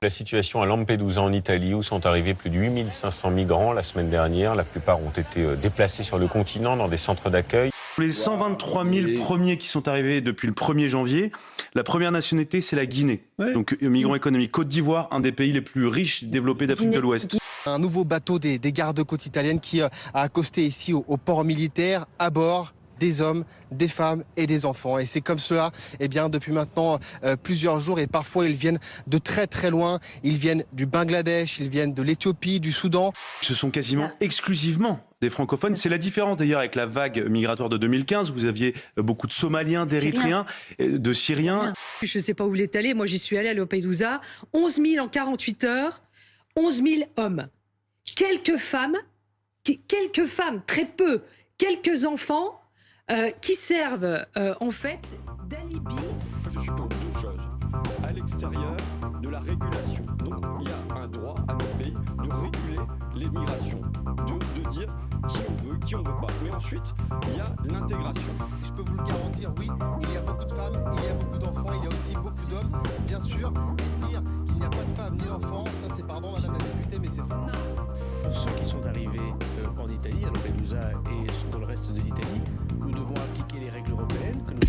La situation à Lampedusa en Italie où sont arrivés plus de 8500 migrants la semaine dernière. La plupart ont été déplacés sur le continent dans des centres d'accueil. Les 123 000 premiers qui sont arrivés depuis le 1er janvier, la première nationalité, c'est la Guinée. Ouais. Donc, migrants économiques. Côte d'Ivoire, un des pays les plus riches développés d'Afrique de l'Ouest. Un nouveau bateau des gardes-côtes italiennes qui a accosté ici au port militaire. À bord, des hommes, des femmes et des enfants. Et c'est comme cela, depuis maintenant plusieurs jours. Et parfois, ils viennent de très très loin. Ils viennent du Bangladesh, ils viennent de l'Éthiopie, du Soudan. Ce sont quasiment exclusivement des francophones. C'est la différence d'ailleurs avec la vague migratoire de 2015. Vous aviez beaucoup de Somaliens, d'Érythréens, de Syriens. Je ne sais pas où il est allé. Moi, j'y suis allée à Lampedusa. 11 000 en 48 heures. 11 000 hommes. Quelques femmes, très peu. Quelques enfants. Qui servent en fait d'alibi. Je suppose deux choses. À l'extérieur de la régulation. Donc il y a un droit à notre pays de réguler les migrations, de dire qui on veut, qui on veut pas. Mais ensuite, il y a l'intégration. Je peux vous le garantir, oui, il y a beaucoup de femmes, il y a beaucoup d'enfants, il y a aussi beaucoup d'hommes, bien sûr. Et dire qu'il n'y a pas de femmes ni d'enfants, ça c'est pardon madame la députée, mais c'est faux. Pour ceux qui sont arrivés en Italie, à Lampedusa et sont dans le reste de l'Italie, nous devons appliquer les règles européennes que nous